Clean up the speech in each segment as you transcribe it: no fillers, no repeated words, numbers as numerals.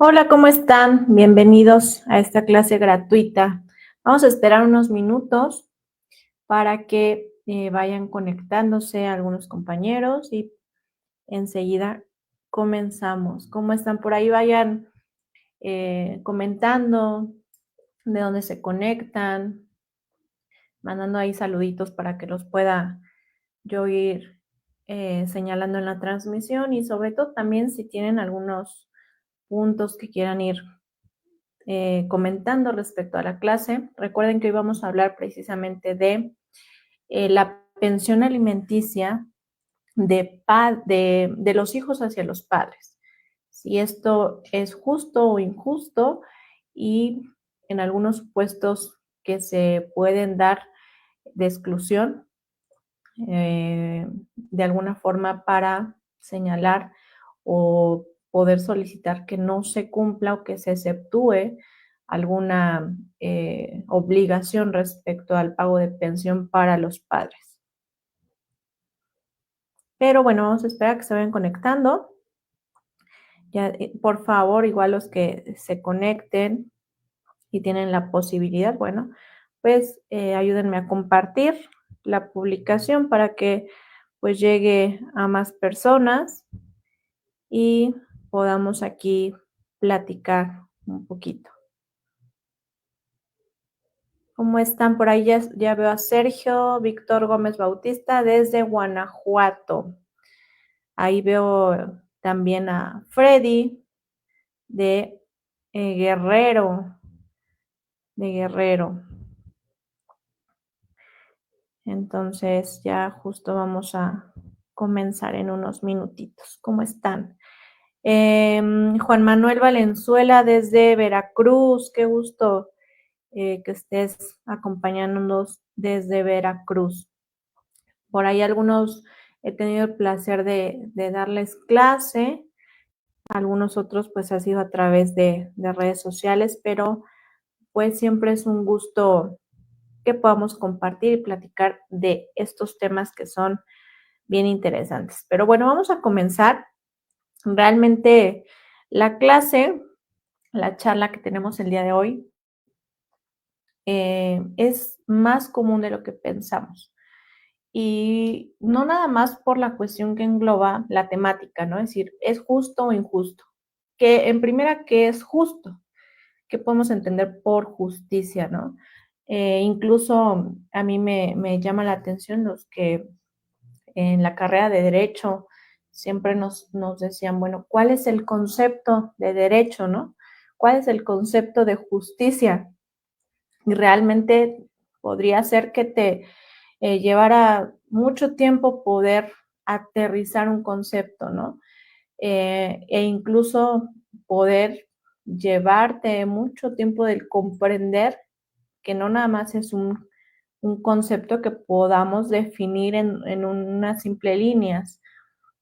Hola, ¿cómo están? Bienvenidos a esta clase gratuita. Vamos a esperar unos minutos para que vayan conectándose algunos compañeros y enseguida comenzamos. ¿Cómo están por ahí? Vayan comentando de dónde se conectan, mandando ahí saluditos para que los pueda yo ir señalando en la transmisión y sobre todo también si tienen algunos puntos que quieran ir comentando respecto a la clase. Recuerden que hoy vamos a hablar precisamente de la pensión alimenticia de los hijos hacia los padres. Si esto es justo o injusto y en algunos supuestos que se pueden dar de exclusión de alguna forma para señalar o poder solicitar que no se cumpla o que se exceptúe alguna obligación respecto al pago de pensión para los padres. Pero bueno, vamos a esperar a que se vayan conectando. Ya, por favor, igual los que se conecten y tienen la posibilidad, bueno, pues ayúdenme a compartir la publicación para que pues llegue a más personas y podamos aquí platicar un poquito. ¿Cómo están por ahí? Ya veo a Sergio Víctor Gómez Bautista desde Guanajuato. Ahí veo también a Freddy de Guerrero, de Guerrero. Entonces ya justo vamos a comenzar en unos minutitos. ¿Cómo están? Juan Manuel Valenzuela desde Veracruz, qué gusto que estés acompañándonos desde Veracruz. Por ahí algunos he tenido el placer de darles clase, algunos otros pues ha sido a través de redes sociales, pero pues siempre es un gusto que podamos compartir y platicar de estos temas que son bien interesantes. Pero bueno, vamos a comenzar. Realmente la clase, la charla que tenemos el día de hoy, es más común de lo que pensamos. Y no nada más por la cuestión que engloba la temática, ¿no? Es decir, ¿es justo o injusto? Que en primera, ¿qué es justo? ¿Qué podemos entender por justicia, no? Incluso a mí me llama la atención los que en la carrera de Derecho siempre nos decían, bueno, ¿cuál es el concepto de derecho, no? ¿Cuál es el concepto de justicia? Y realmente podría ser que te llevara mucho tiempo poder aterrizar un concepto, ¿no? E incluso poder llevarte mucho tiempo del comprender que no nada más es un concepto que podamos definir en unas simple líneas.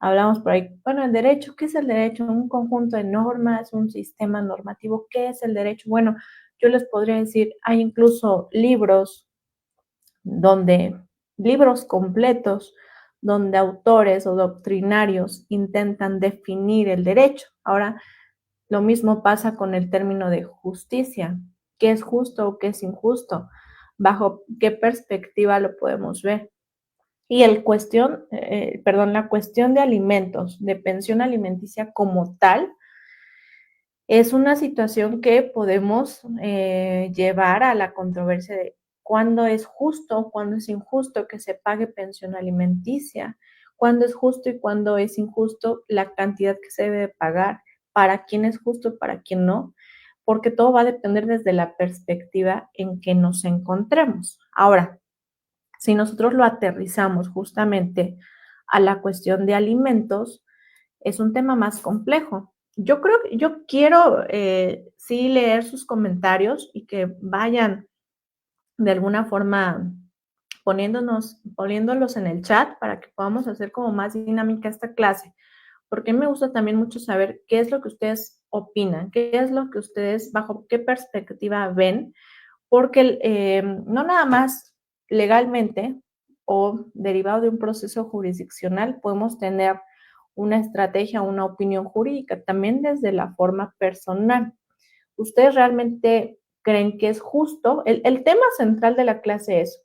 Hablamos por ahí, bueno, el derecho, ¿qué es el derecho? Un conjunto de normas, un sistema normativo, ¿qué es el derecho? Bueno, yo les podría decir, hay incluso libros completos donde autores o doctrinarios intentan definir el derecho. Ahora, lo mismo pasa con el término de justicia. ¿Qué es justo o qué es injusto? ¿Bajo qué perspectiva lo podemos ver? Y la cuestión de alimentos, de pensión alimenticia como tal, es una situación que podemos llevar a la controversia de cuándo es justo, cuándo es injusto que se pague pensión alimenticia, cuándo es justo y cuándo es injusto la cantidad que se debe pagar, para quién es justo y para quién no, porque todo va a depender desde la perspectiva en que nos encontremos. Ahora, si nosotros lo aterrizamos justamente a la cuestión de alimentos, es un tema más complejo. Yo quiero sí leer sus comentarios y que vayan de alguna forma poniéndolos en el chat para que podamos hacer como más dinámica esta clase, porque me gusta también mucho saber qué es lo que ustedes opinan, qué es lo que ustedes, bajo qué perspectiva ven, porque no nada más legalmente o derivado de un proceso jurisdiccional podemos tener una estrategia, una opinión jurídica, también desde la forma personal. ¿Ustedes realmente creen que es justo? El tema central de la clase es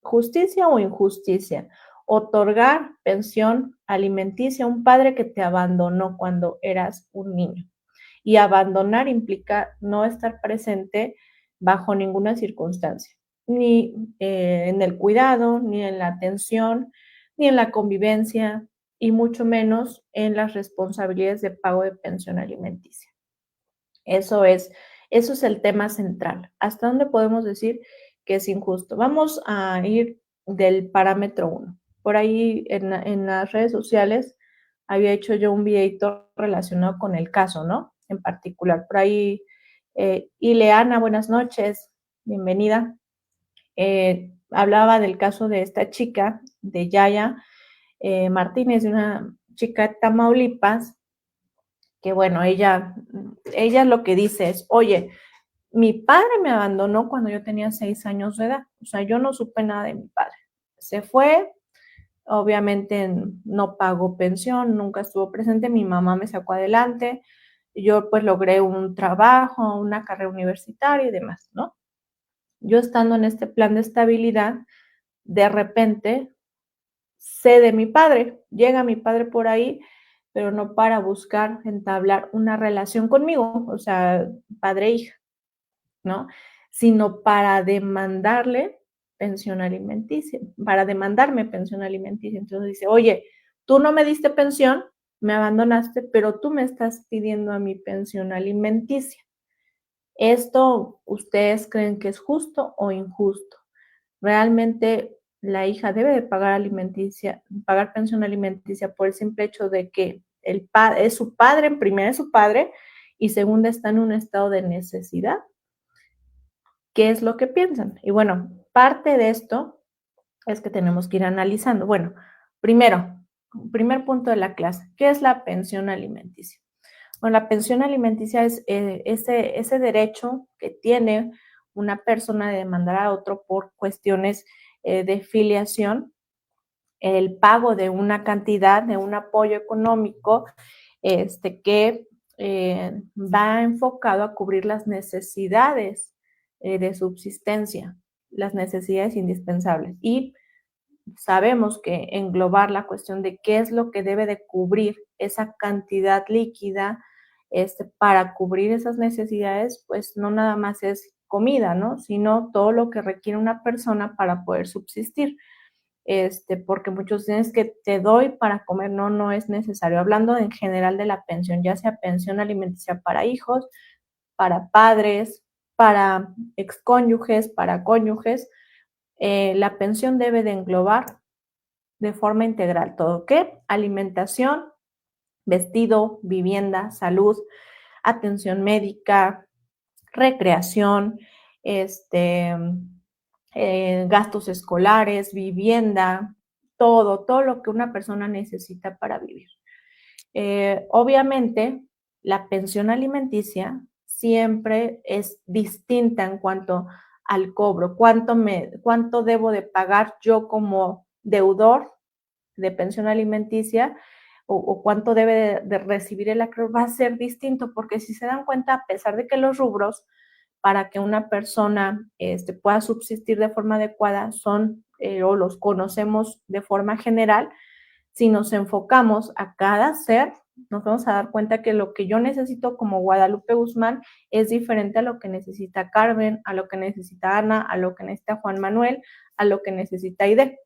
justicia o injusticia. Otorgar pensión alimenticia a un padre que te abandonó cuando eras un niño. Y abandonar implica no estar presente bajo ninguna circunstancia, ni en el cuidado, ni en la atención, ni en la convivencia, y mucho menos en las responsabilidades de pago de pensión alimenticia. Eso es, eso es el tema central. ¿Hasta dónde podemos decir que es injusto? Vamos a ir del parámetro uno. Por ahí en las redes sociales había hecho yo un videito relacionado con el caso, ¿no? En particular, por ahí, Ileana, buenas noches, bienvenida. Hablaba del caso de esta chica, de Yaya Martínez, de una chica de Tamaulipas, que bueno, ella lo que dice es, oye, mi padre me abandonó cuando yo tenía 6 años de edad, o sea, yo no supe nada de mi padre. Se fue, obviamente no pagó pensión, nunca estuvo presente, mi mamá me sacó adelante, yo pues logré un trabajo, una carrera universitaria y demás, ¿no? Yo estando en este plan de estabilidad, de repente sé de mi padre, llega mi padre por ahí, pero no para buscar entablar una relación conmigo, o sea, padre e hija, ¿no? Sino para demandarle pensión alimenticia, para demandarme pensión alimenticia. Entonces dice, oye, tú no me diste pensión, me abandonaste, pero tú me estás pidiendo a mi pensión alimenticia. ¿Esto ustedes creen que es justo o injusto? Realmente la hija debe de pagar alimenticia, pagar pensión alimenticia por el simple hecho de que el padre es su padre, en primera es su padre y segunda está en un estado de necesidad. ¿Qué es lo que piensan? Y bueno, parte de esto es que tenemos que ir analizando. Bueno, primero, primer punto de la clase, ¿qué es la pensión alimenticia? Bueno, la pensión alimenticia es ese derecho que tiene una persona de demandar a otro por cuestiones de filiación, el pago de una cantidad, de un apoyo económico que va enfocado a cubrir las necesidades de subsistencia, las necesidades indispensables. Y sabemos que englobar la cuestión de qué es lo que debe de cubrir esa cantidad líquida para cubrir esas necesidades, pues no nada más es comida, ¿no? Sino todo lo que requiere una persona para poder subsistir. Porque muchos dicen que te doy para comer, no, no es necesario. Hablando en general de la pensión, ya sea pensión alimenticia para hijos, para padres, para excónyuges, para cónyuges, la pensión debe de englobar de forma integral todo, ¿qué? Alimentación, vestido, vivienda, salud, atención médica, recreación, este, gastos escolares, vivienda, todo lo que una persona necesita para vivir. Obviamente, la pensión alimenticia siempre es distinta en cuanto al cobro, cuánto debo de pagar yo como deudor de pensión alimenticia o cuánto debe de recibir el acreedor va a ser distinto, porque si se dan cuenta, a pesar de que los rubros para que una persona pueda subsistir de forma adecuada son o los conocemos de forma general, si nos enfocamos a cada ser, nos vamos a dar cuenta que lo que yo necesito como Guadalupe Guzmán es diferente a lo que necesita Carmen, a lo que necesita Ana, a lo que necesita Juan Manuel, a lo que necesita Aide,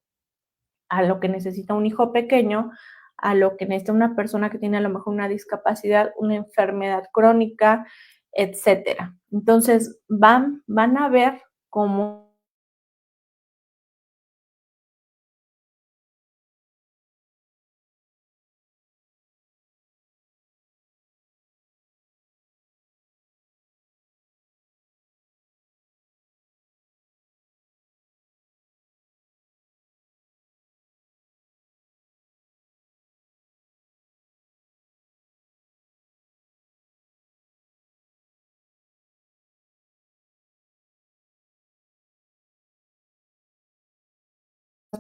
a lo que necesita un hijo pequeño, a lo que necesita una persona que tiene a lo mejor una discapacidad, una enfermedad crónica, etcétera. Entonces, van a ver cómo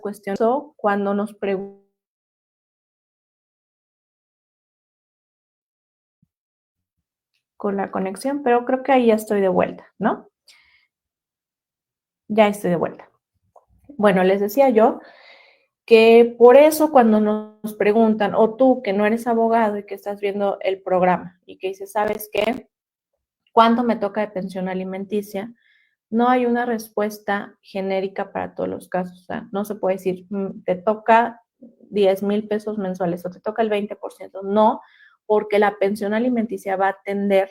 cuestión cuando nos preguntan con la conexión, pero creo que ahí ya estoy de vuelta, ¿no? Ya estoy de vuelta. Bueno, les decía yo que por eso cuando nos preguntan, o tú que no eres abogado y que estás viendo el programa y que dices, ¿sabes qué? ¿Cuánto me toca de pensión alimenticia? No hay una respuesta genérica para todos los casos. O sea, no se puede decir, te toca 10,000 pesos mensuales o te toca el 20%. No, porque la pensión alimenticia va a atender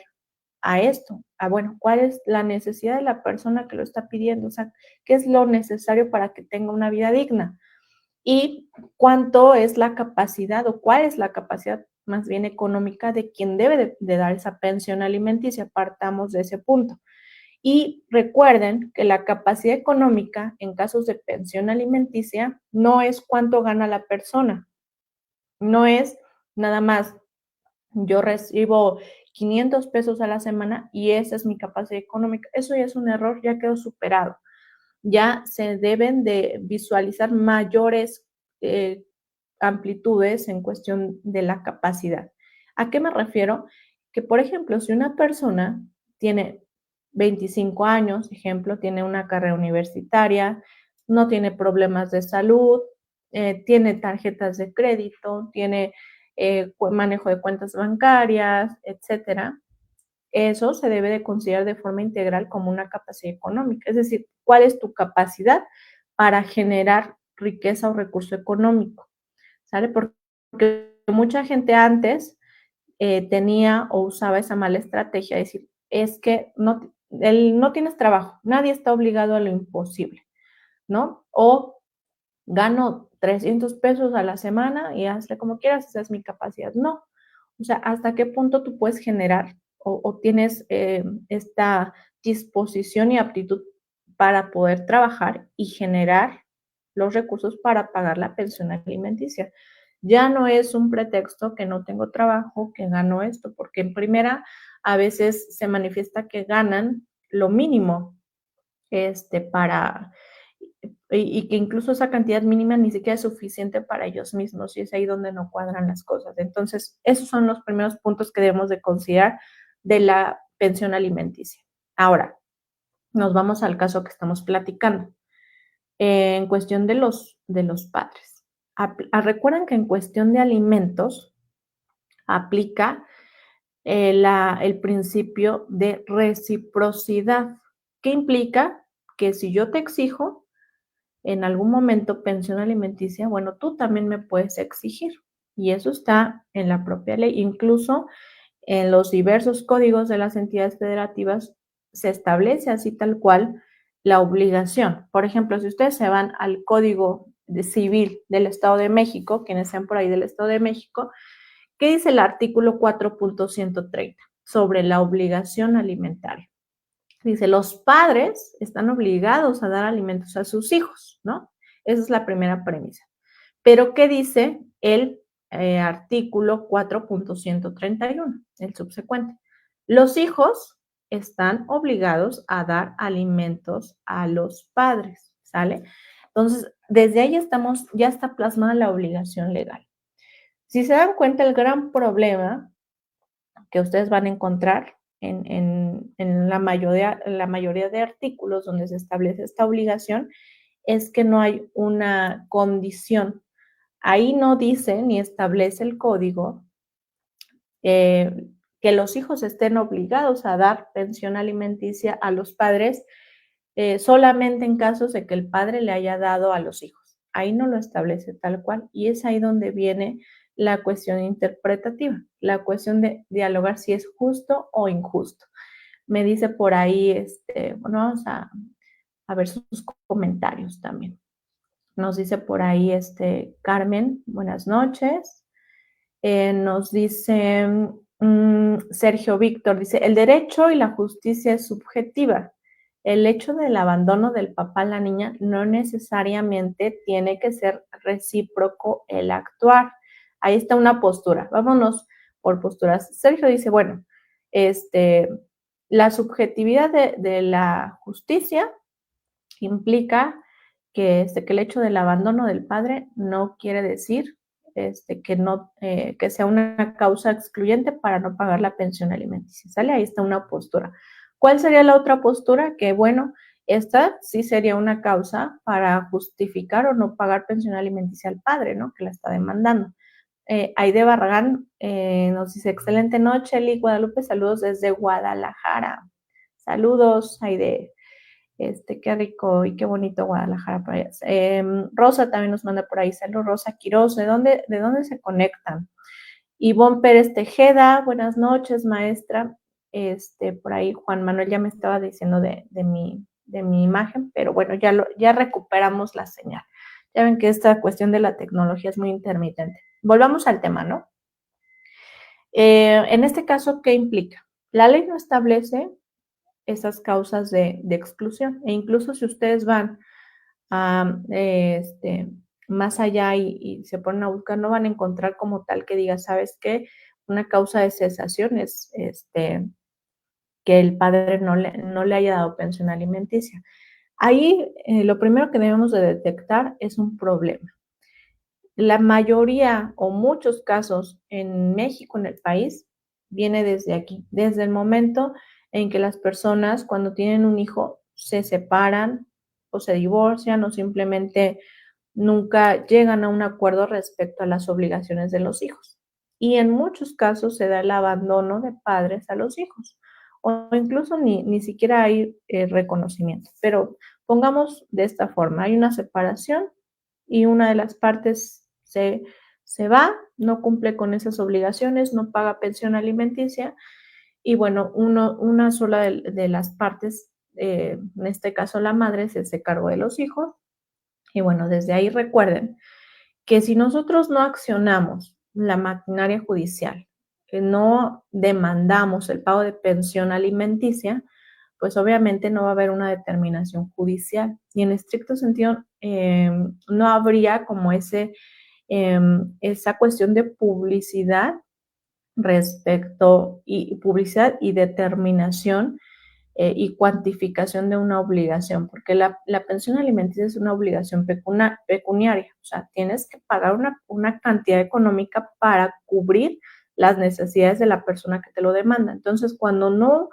a esto, a bueno, cuál es la necesidad de la persona que lo está pidiendo, o sea, qué es lo necesario para que tenga una vida digna y cuánto es la capacidad o cuál es la capacidad más bien económica de quien debe de dar esa pensión alimenticia. Partamos de ese punto. Y recuerden que la capacidad económica en casos de pensión alimenticia no es cuánto gana la persona, no es nada más yo recibo 500 pesos a la semana y esa es mi capacidad económica. Eso ya es un error, ya quedó superado. Ya se deben de visualizar mayores amplitudes en cuestión de la capacidad. ¿A qué me refiero? Que, por ejemplo, si una persona tiene 25 años, ejemplo, tiene una carrera universitaria, no tiene problemas de salud, tiene tarjetas de crédito, tiene manejo de cuentas bancarias, etcétera, eso se debe de considerar de forma integral como una capacidad económica. Es decir, ¿cuál es tu capacidad para generar riqueza o recurso económico? ¿Sale? Porque mucha gente antes tenía o usaba esa mala estrategia, es decir, es que no tienes trabajo, nadie está obligado a lo imposible, ¿no? O gano 300 pesos a la semana y hazle como quieras, esa es mi capacidad. No, o sea, ¿hasta qué punto tú puedes generar o tienes esta disposición y aptitud para poder trabajar y generar los recursos para pagar la pensión alimenticia? Ya no es un pretexto que no tengo trabajo, que gano esto, porque en primera a veces se manifiesta que ganan lo mínimo para y que incluso esa cantidad mínima ni siquiera es suficiente para ellos mismos y es ahí donde no cuadran las cosas. Entonces, esos son los primeros puntos que debemos de considerar de la pensión alimenticia. Ahora, nos vamos al caso que estamos platicando. En cuestión de los padres. Recuerden que en cuestión de alimentos aplica el principio de reciprocidad, que implica que si yo te exijo, en algún momento pensión alimenticia, bueno, tú también me puedes exigir. Y eso está en la propia ley. Incluso en los diversos códigos de las entidades federativas se establece así tal cual la obligación. Por ejemplo, si ustedes se van al Código Civil del Estado de México, quienes sean por ahí del Estado de México, ¿qué dice el artículo 4.130 sobre la obligación alimentaria? Dice, los padres están obligados a dar alimentos a sus hijos, ¿no? Esa es la primera premisa. Pero, ¿qué dice el artículo 4.131, el subsecuente? Los hijos están obligados a dar alimentos a los padres, ¿sale? Entonces, desde ahí ya está plasmada la obligación legal. Si se dan cuenta, el gran problema que ustedes van a encontrar en la mayoría de artículos donde se establece esta obligación es que no hay una condición. Ahí no dice ni establece el código que los hijos estén obligados a dar pensión alimenticia a los padres solamente en casos de que el padre le haya dado a los hijos. Ahí no lo establece tal cual y es ahí donde viene la cuestión interpretativa, la cuestión de dialogar si es justo o injusto. Me dice por ahí, bueno, vamos a ver sus comentarios también. Nos dice por ahí, Carmen, buenas noches. Nos dice Sergio Víctor, dice, el derecho y la justicia es subjetiva. El hecho del abandono del papá a la niña no necesariamente tiene que ser recíproco el actuar. Ahí está una postura. Vámonos por posturas. Sergio dice, bueno, la subjetividad de la justicia implica que el hecho del abandono del padre no quiere decir que no, que sea una causa excluyente para no pagar la pensión alimenticia, ¿sale? Ahí está una postura. ¿Cuál sería la otra postura? Que bueno, esta sí sería una causa para justificar o no pagar pensión alimenticia al padre, ¿no? Que la está demandando. Aide Barragán nos dice, excelente noche, Eli Guadalupe, saludos desde Guadalajara. Saludos, Aide. Qué rico y qué bonito Guadalajara para allá. Rosa también nos manda por ahí, saludos, Rosa Quiroz, ¿de dónde se conectan? Ivonne Pérez Tejeda, buenas noches, maestra. Por ahí Juan Manuel ya me estaba diciendo de mi imagen, pero bueno, ya recuperamos la señal. Ya ven que esta cuestión de la tecnología es muy intermitente. Volvamos al tema, ¿no? En este caso, ¿qué implica? La ley no establece esas causas de exclusión e incluso si ustedes van a, más allá y se ponen a buscar, no van a encontrar como tal que diga, ¿sabes qué? Una causa de cesación es que el padre no le haya dado pensión alimenticia. Ahí lo primero que debemos de detectar es un problema. La mayoría o muchos casos en México, en el país, viene desde aquí, desde el momento en que las personas cuando tienen un hijo se separan o se divorcian o simplemente nunca llegan a un acuerdo respecto a las obligaciones de los hijos. Y en muchos casos se da el abandono de padres a los hijos o incluso ni siquiera hay reconocimiento. Pero pongamos de esta forma, hay una separación y una de las partes se va, no cumple con esas obligaciones, no paga pensión alimenticia y bueno, una sola de las partes, en este caso la madre, se hace cargo de los hijos y bueno, desde ahí recuerden que si nosotros no accionamos la maquinaria judicial, que no demandamos el pago de pensión alimenticia, pues obviamente no va a haber una determinación judicial y en estricto sentido no habría como esa cuestión de publicidad respecto y publicidad y determinación y cuantificación de una obligación, porque la pensión alimenticia es una obligación pecuniaria, o sea, tienes que pagar una cantidad económica para cubrir las necesidades de la persona que te lo demanda. Entonces, cuando no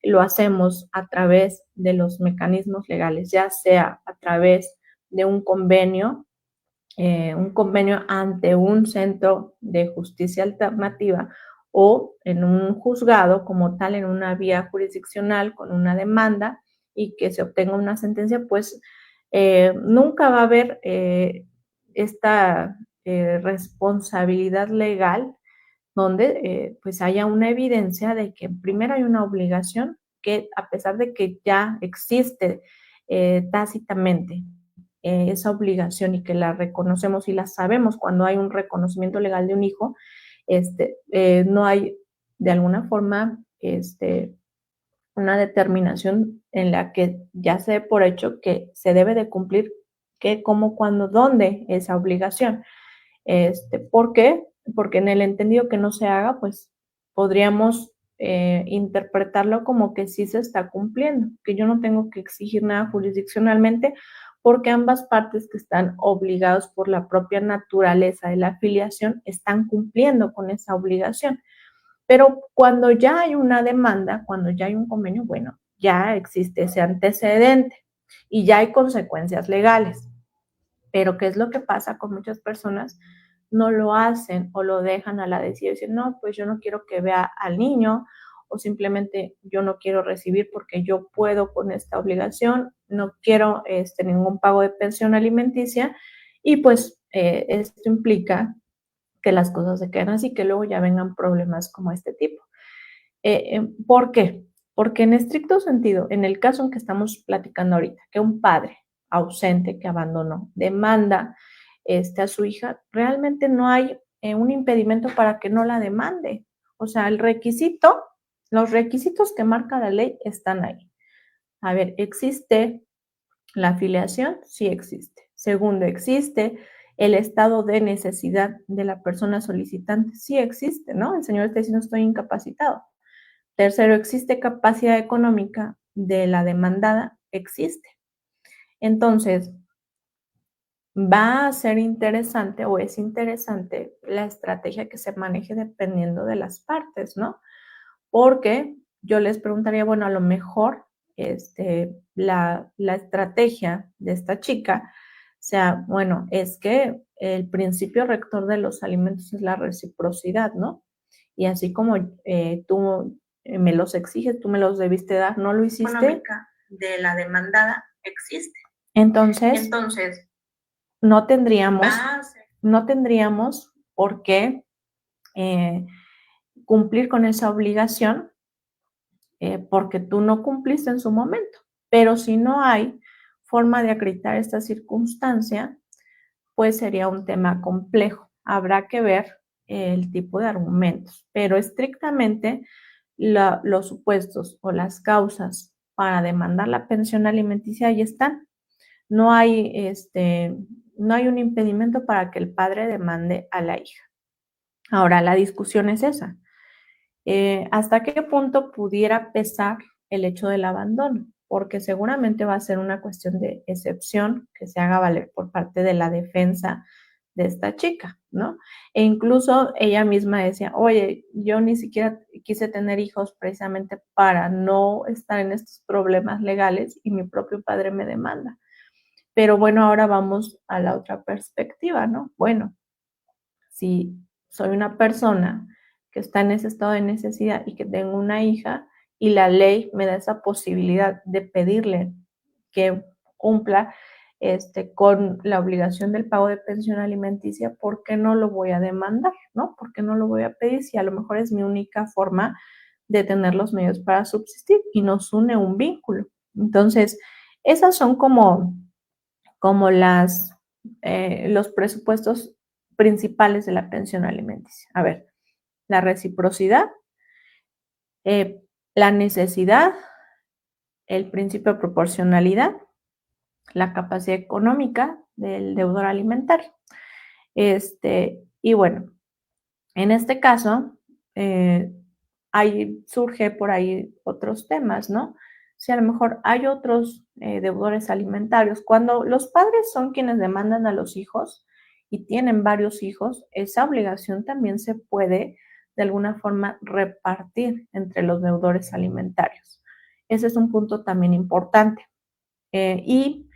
lo hacemos a través de los mecanismos legales, ya sea a través de un convenio ante un centro de justicia alternativa o en un juzgado como tal, en una vía jurisdiccional con una demanda y que se obtenga una sentencia, pues nunca va a haber esta responsabilidad legal donde pues haya una evidencia de que primero hay una obligación que a pesar de que ya existe tácitamente esa obligación y que la reconocemos y la sabemos cuando hay un reconocimiento legal de un hijo, no hay de alguna forma una determinación en la que ya se dé por hecho que se debe de cumplir qué, cómo, cuándo, dónde esa obligación. ¿Por qué? Porque en el entendido que no se haga, pues podríamos interpretarlo como que sí se está cumpliendo, que yo no tengo que exigir nada jurisdiccionalmente porque ambas partes que están obligados por la propia naturaleza de la afiliación están cumpliendo con esa obligación. Pero cuando ya hay una demanda, cuando ya hay un convenio, bueno, ya existe ese antecedente y ya hay consecuencias legales. Pero ¿qué es lo que pasa con muchas personas? No lo hacen o lo dejan a la decisión, dicen, no, pues yo no quiero que vea al niño o simplemente yo no quiero recibir porque yo puedo con esta obligación, no quiero ningún pago de pensión alimenticia y pues esto implica que las cosas se queden así, que luego ya vengan problemas como este tipo. ¿Por qué? Porque en estricto sentido, en el caso en que estamos platicando ahorita, que un padre ausente que abandonó demanda a su hija, realmente no hay un impedimento para que no la demande. O sea, los requisitos que marca la ley están ahí. A ver, ¿existe la afiliación? Sí existe. Segundo, ¿existe el estado de necesidad de la persona solicitante? Sí existe, ¿no? El señor está diciendo estoy incapacitado. Tercero, ¿existe capacidad económica de la demandada? Existe. Entonces, va a ser interesante o es interesante la estrategia que se maneje dependiendo de las partes, ¿no? Porque yo les preguntaría, bueno, a lo mejor la estrategia de esta chica sea, bueno, es que el principio rector de los alimentos es la reciprocidad, ¿no? Y así como tú me los exiges, tú me los debiste dar, no lo hiciste. Económica de la demandada existe. Entonces, no tendríamos, no tendríamos por qué cumplir con esa obligación porque tú no cumpliste en su momento. Pero si no hay forma de acreditar esta circunstancia, pues sería un tema complejo. Habrá que ver el tipo de argumentos, pero estrictamente los supuestos o las causas para demandar la pensión alimenticia ahí están. No hay, no hay un impedimento para que el padre demande a la hija. Ahora, la discusión es esa. ¿Hasta qué punto pudiera pesar el hecho del abandono? Porque seguramente va a ser una cuestión de excepción que se haga valer por parte de la defensa de esta chica, ¿no? E incluso ella misma decía, oye, yo ni siquiera quise tener hijos precisamente para no estar en estos problemas legales y mi propio padre me demanda. Pero bueno, ahora vamos a la otra perspectiva, ¿no? Bueno, si soy una persona que está en ese estado de necesidad y que tengo una hija y la ley me da esa posibilidad de pedirle que cumpla con la obligación del pago de pensión alimenticia, ¿por qué no lo voy a demandar? ¿No? ¿Por qué no lo voy a pedir si a lo mejor es mi única forma de tener los medios para subsistir y nos une un vínculo? Entonces, esas son como los presupuestos principales de la pensión alimenticia. A ver, la reciprocidad, la necesidad, el principio de proporcionalidad, la capacidad económica del deudor alimentario. Y bueno, en este caso, surge por ahí otros temas, ¿no? Si a lo mejor hay otros deudores alimentarios, cuando los padres son quienes demandan a los hijos y tienen varios hijos, esa obligación también se puede de alguna forma repartir entre los deudores alimentarios. Ese es un punto también importante. Y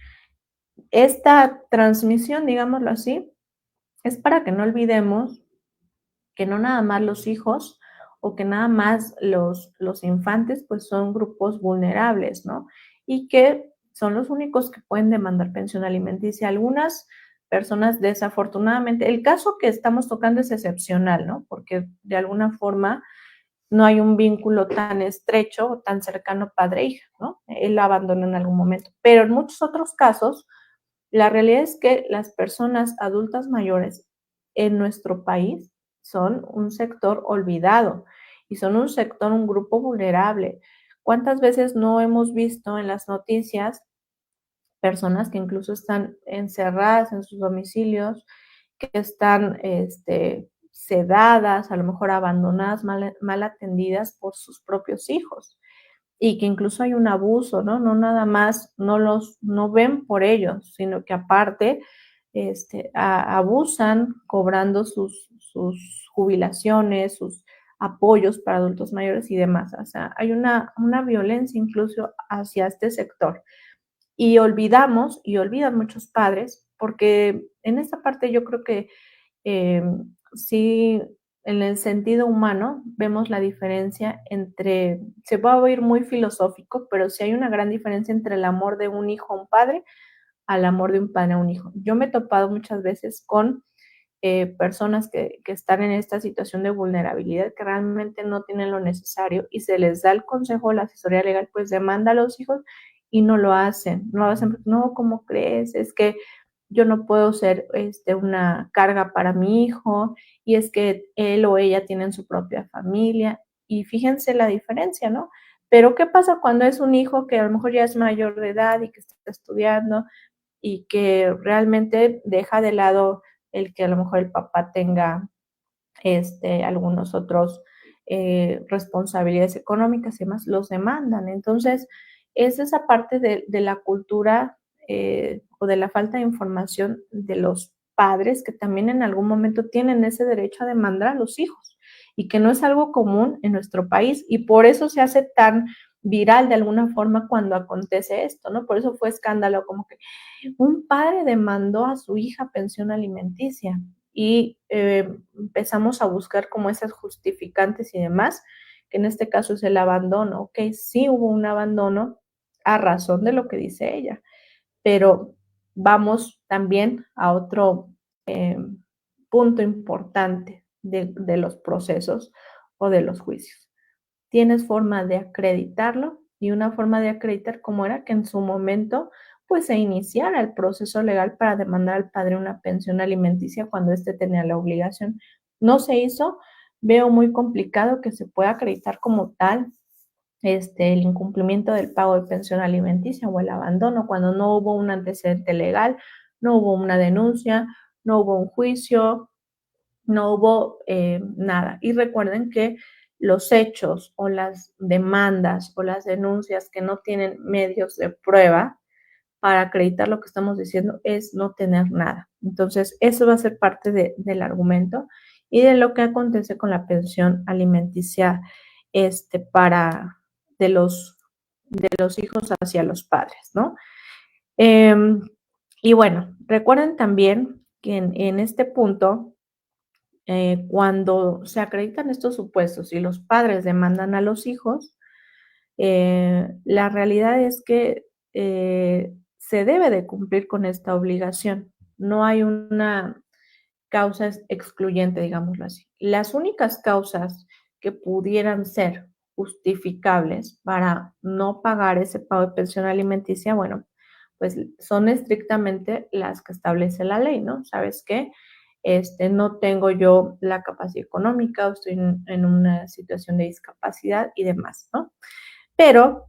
esta transmisión, digámoslo así, es para que no olvidemos que no nada más los hijos o que nada más los infantes pues son grupos vulnerables, ¿no? Y que son los únicos que pueden demandar pensión alimenticia. Algunas personas desafortunadamente, el caso que estamos tocando es excepcional, ¿no? Porque de alguna forma no hay un vínculo tan estrecho o tan cercano padre-hija, ¿no? Él la abandonó en algún momento. Pero en muchos otros casos, la realidad es que las personas adultas mayores en nuestro país son un sector olvidado y son un sector, un grupo vulnerable. ¿Cuántas veces no hemos visto en las noticias personas que incluso están encerradas en sus domicilios, que están sedadas, a lo mejor abandonadas, mal atendidas por sus propios hijos? Y que incluso hay un abuso, ¿no? No nada más, no ven por ellos, sino que aparte abusan cobrando sus jubilaciones, sus apoyos para adultos mayores y demás. O sea, hay una violencia incluso hacia este sector. Y olvidan muchos padres, porque en esta parte yo creo que sí, en el sentido humano, vemos la diferencia entre, se va a oír muy filosófico, pero sí hay una gran diferencia entre el amor de un hijo a un padre al amor de un padre a un hijo. Yo me he topado muchas veces con personas que están en esta situación de vulnerabilidad, que realmente no tienen lo necesario y se les da el consejo, la asesoría legal, pues demanda a los hijos y no lo hacen. No lo hacen, no, ¿cómo crees? Es que yo no puedo ser una carga para mi hijo y es que él o ella tienen su propia familia y fíjense la diferencia, ¿no? Pero ¿qué pasa cuando es un hijo que a lo mejor ya es mayor de edad y que está estudiando y que realmente deja de lado el que a lo mejor el papá tenga algunos otros responsabilidades económicas y demás, los demandan? Entonces, es esa parte de la cultura o de la falta de información de los padres que también en algún momento tienen ese derecho a demandar a los hijos y que no es algo común en nuestro país y por eso se hace tan viral de alguna forma cuando acontece esto, ¿no? Por eso fue escándalo, como que un padre demandó a su hija pensión alimenticia y empezamos a buscar como esas justificantes y demás, que en este caso es el abandono. Ok, sí hubo un abandono a razón de lo que dice ella, pero vamos también a otro punto importante de los procesos o de los juicios. Tienes forma de acreditarlo y una forma de acreditar cómo era que en su momento pues se iniciara el proceso legal para demandar al padre una pensión alimenticia cuando éste tenía la obligación. No se hizo, veo muy complicado que se pueda acreditar como tal el incumplimiento del pago de pensión alimenticia o el abandono cuando no hubo un antecedente legal, no hubo una denuncia, no hubo un juicio, no hubo nada. Y recuerden que los hechos o las demandas o las denuncias que no tienen medios de prueba para acreditar lo que estamos diciendo es no tener nada. Entonces, eso va a ser parte del argumento y de lo que acontece con la pensión alimenticia para de los hijos hacia los padres, ¿no? Eh, y bueno, recuerden también que en este punto cuando se acreditan estos supuestos y los padres demandan a los hijos, la realidad es que se debe de cumplir con esta obligación. No hay una causa excluyente, digámoslo así. Las únicas causas que pudieran ser justificables para no pagar ese pago de pensión alimenticia, bueno, pues son estrictamente las que establece la ley, ¿no? ¿Sabes qué? No tengo yo la capacidad económica o estoy en una situación de discapacidad y demás, ¿no? Pero,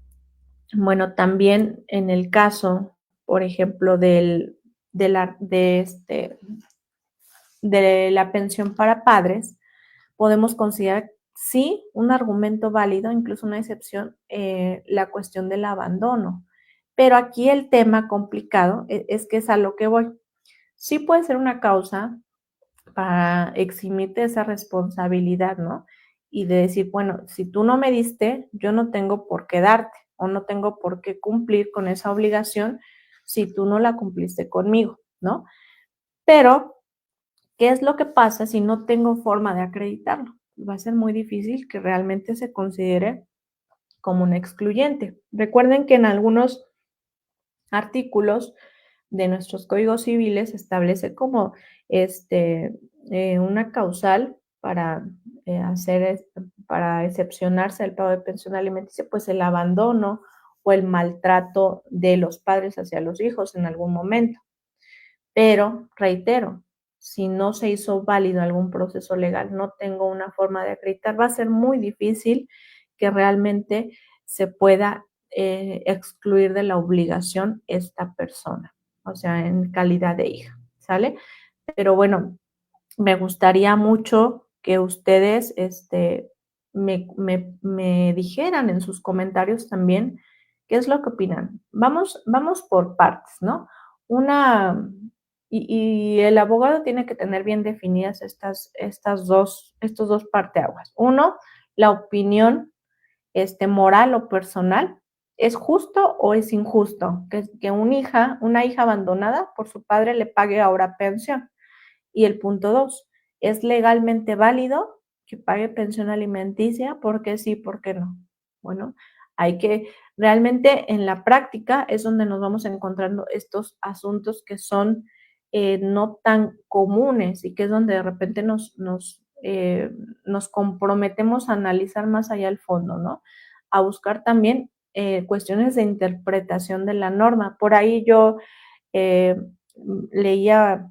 bueno, también en el caso, por ejemplo, de la pensión para padres, podemos considerar, sí, un argumento válido, incluso una excepción, la cuestión del abandono. Pero aquí el tema complicado es que es a lo que voy. Sí puede ser una causa para eximirte esa responsabilidad, ¿no? Y de decir, bueno, si tú no me diste, yo no tengo por qué darte o no tengo por qué cumplir con esa obligación si tú no la cumpliste conmigo, ¿no? Pero, ¿qué es lo que pasa si no tengo forma de acreditarlo? Va a ser muy difícil que realmente se considere como un excluyente. Recuerden que en algunos artículos de nuestros códigos civiles establece como una causal para para excepcionarse del pago de pensión alimenticia, pues el abandono o el maltrato de los padres hacia los hijos en algún momento. Pero, reitero, si no se hizo válido algún proceso legal, no tengo una forma de acreditar, va a ser muy difícil que realmente se pueda excluir de la obligación esta persona, o sea, en calidad de hija, ¿sale? Pero bueno, me gustaría mucho que ustedes me dijeran en sus comentarios también qué es lo que opinan. Vamos por partes, ¿no? Una, y el abogado tiene que tener bien definidas estos dos parteaguas. Uno, la opinión moral o personal. ¿Es justo o es injusto que una hija abandonada por su padre le pague ahora pensión? Y el punto dos, ¿es legalmente válido que pague pensión alimenticia? ¿Por qué sí, por qué no? Bueno, hay que, realmente en la práctica es donde nos vamos encontrando estos asuntos que son no tan comunes y que es donde de repente nos comprometemos a analizar más allá al fondo, ¿no? A buscar también cuestiones de interpretación de la norma. Por ahí yo eh, leía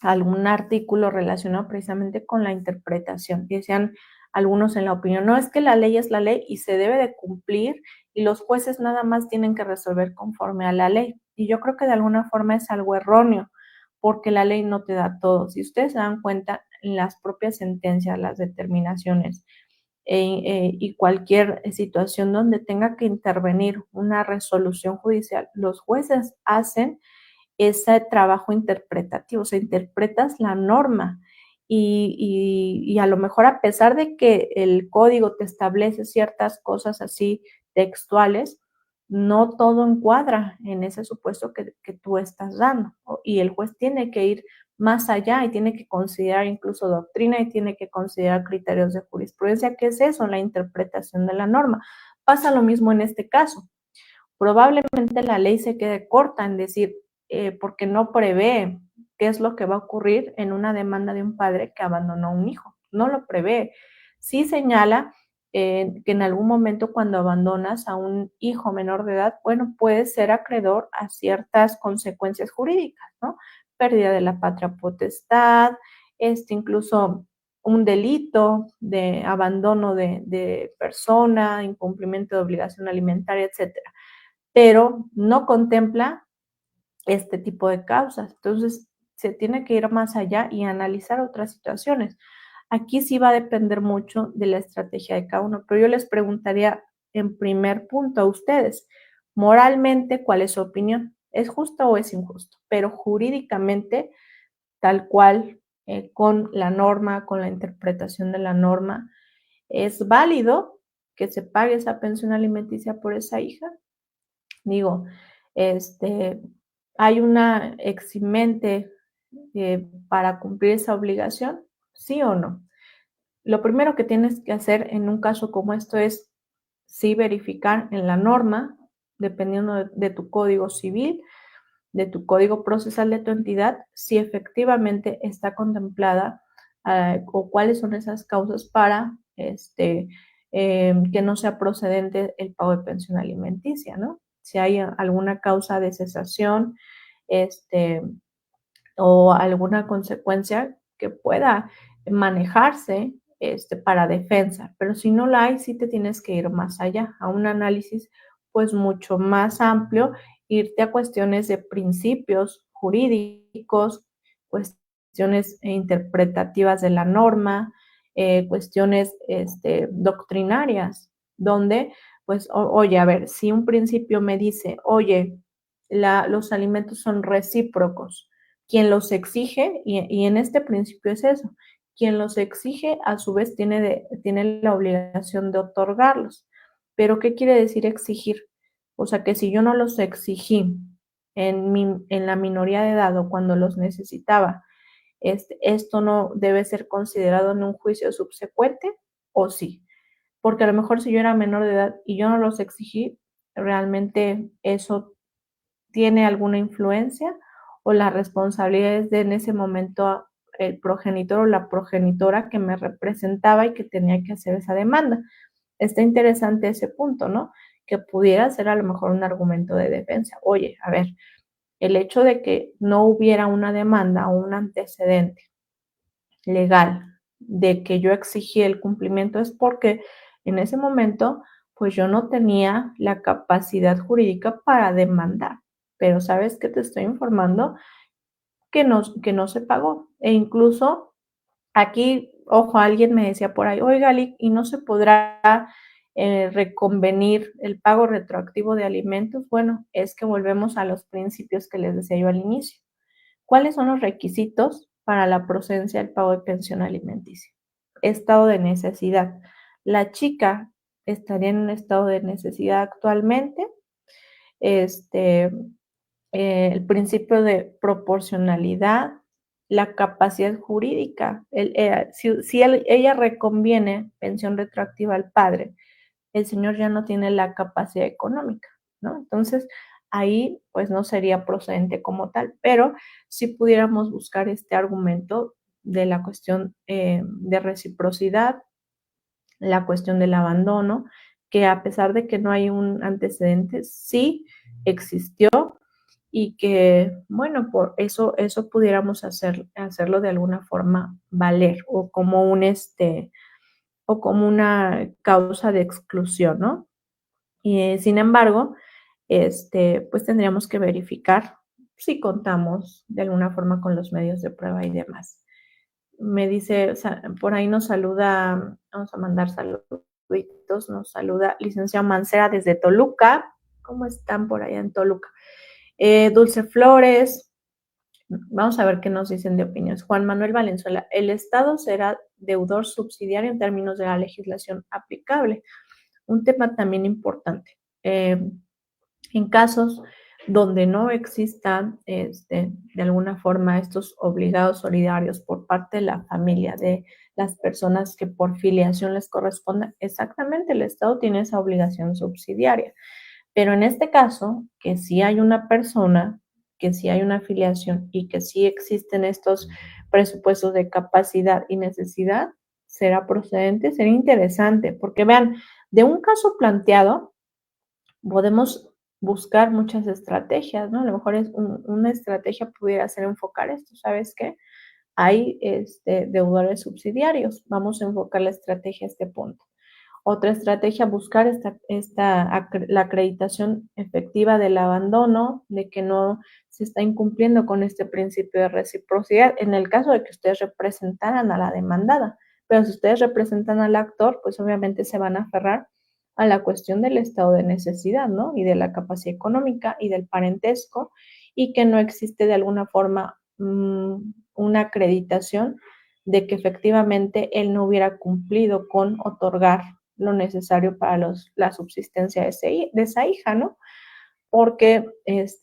algún artículo relacionado precisamente con la interpretación. Y decían algunos en la opinión, no es que la ley es la ley y se debe de cumplir y los jueces nada más tienen que resolver conforme a la ley. Y yo creo que de alguna forma es algo erróneo, porque la ley no te da todo. Si ustedes se dan cuenta, en las propias sentencias, las determinaciones y cualquier situación donde tenga que intervenir una resolución judicial, los jueces hacen ese trabajo interpretativo, o sea, interpretas la norma y a lo mejor a pesar de que el código te establece ciertas cosas así textuales, no todo encuadra en ese supuesto que tú estás dando. Y el juez tiene que ir más allá y tiene que considerar incluso doctrina y tiene que considerar criterios de jurisprudencia. ¿Qué es eso? La interpretación de la norma. Pasa lo mismo en este caso. Probablemente la ley se quede corta en decir, porque no prevé qué es lo que va a ocurrir en una demanda de un padre que abandonó a un hijo. No lo prevé. Sí señala que en algún momento cuando abandonas a un hijo menor de edad, bueno, puedes ser acreedor a ciertas consecuencias jurídicas, ¿no? Pérdida de la patria potestad, incluso un delito de abandono de persona, incumplimiento de obligación alimentaria, etcétera, pero no contempla este tipo de causas. Entonces, se tiene que ir más allá y analizar otras situaciones. Aquí sí va a depender mucho de la estrategia de cada uno, pero yo les preguntaría en primer punto a ustedes, moralmente, ¿cuál es su opinión? ¿Es justo o es injusto? Pero jurídicamente, tal cual, con la norma, con la interpretación de la norma, ¿es válido que se pague esa pensión alimenticia por esa hija? Digo, este, ¿hay una eximente para cumplir esa obligación? ¿Sí o no? Lo primero que tienes que hacer en un caso como esto es sí verificar en la norma, dependiendo de tu código civil, de tu código procesal de tu entidad, si efectivamente está contemplada o cuáles son esas causas para que no sea procedente el pago de pensión alimenticia, ¿no? Si hay alguna causa de cesación, este, o alguna consecuencia que pueda manejarse para defensa, pero si no la hay, sí te tienes que ir más allá, a un análisis pues mucho más amplio, irte a cuestiones de principios jurídicos, cuestiones interpretativas de la norma, cuestiones doctrinarias, donde pues, oye, a ver, si un principio me dice, oye, los alimentos son recíprocos, quien los exige, y en este principio es eso, quien los exige a su vez tiene la obligación de otorgarlos. Pero ¿qué quiere decir exigir? O sea, que si yo no los exigí en la minoría de edad o cuando los necesitaba, esto no debe ser considerado en un juicio subsecuente o sí. Porque a lo mejor si yo era menor de edad y yo no los exigí, realmente eso tiene alguna influencia o la responsabilidad es de en ese momento el progenitor o la progenitora que me representaba y que tenía que hacer esa demanda. Está interesante ese punto, ¿no? Que pudiera ser a lo mejor un argumento de defensa. Oye, a ver, el hecho de que no hubiera una demanda o un antecedente legal de que yo exigí el cumplimiento es porque en ese momento pues yo no tenía la capacidad jurídica para demandar, pero sabes que te estoy informando que no se pagó e incluso aquí, ojo, alguien me decía por ahí, oiga, ¿y no se podrá reconvenir el pago retroactivo de alimentos? Bueno, es que volvemos a los principios que les decía yo al inicio. ¿Cuáles son los requisitos para la procedencia del pago de pensión alimenticia? Estado de necesidad. La chica estaría en un estado de necesidad actualmente. Este, el principio de proporcionalidad, la capacidad jurídica. Ella reconviene pensión retroactiva al padre, el señor ya no tiene la capacidad económica, ¿no? Entonces, ahí pues no sería procedente como tal, pero si pudiéramos buscar este argumento de la cuestión de reciprocidad, la cuestión del abandono, que a pesar de que no hay un antecedente, sí existió y que, bueno, por eso pudiéramos hacerlo de alguna forma valer o como o como una causa de exclusión, ¿no? Y, sin embargo, pues tendríamos que verificar si contamos de alguna forma con los medios de prueba y demás. Me dice, o sea, por ahí nos saluda, vamos a mandar saluditos, nos saluda licenciado Mancera desde Toluca. ¿Cómo están por allá en Toluca? Dulce Flores, Vamos a ver qué nos dicen de opiniones. Juan Manuel Valenzuela, el Estado será deudor subsidiario en términos de la legislación aplicable. Un tema también importante. En casos donde no existan de alguna forma estos obligados solidarios por parte de la familia, de las personas que por filiación les corresponda, exactamente el Estado tiene esa obligación subsidiaria. Pero en este caso, que sí hay una persona, que sí hay una afiliación y que sí existen estos presupuestos de capacidad y necesidad, será procedente, será interesante, porque vean, de un caso planteado podemos buscar muchas estrategias, ¿no? A lo mejor una estrategia pudiera ser enfocar esto, ¿sabes qué? Hay deudores subsidiarios, vamos a enfocar la estrategia a este punto. Otra estrategia, buscar la acreditación efectiva del abandono, de que no se está incumpliendo con este principio de reciprocidad, en el caso de que ustedes representaran a la demandada. Pero si ustedes representan al actor, pues obviamente se van a aferrar a la cuestión del estado de necesidad, ¿no? Y de la capacidad económica y del parentesco, y que no existe de alguna forma una acreditación de que efectivamente él no hubiera cumplido con otorgar lo necesario para la subsistencia de esa hija, ¿no? Porque,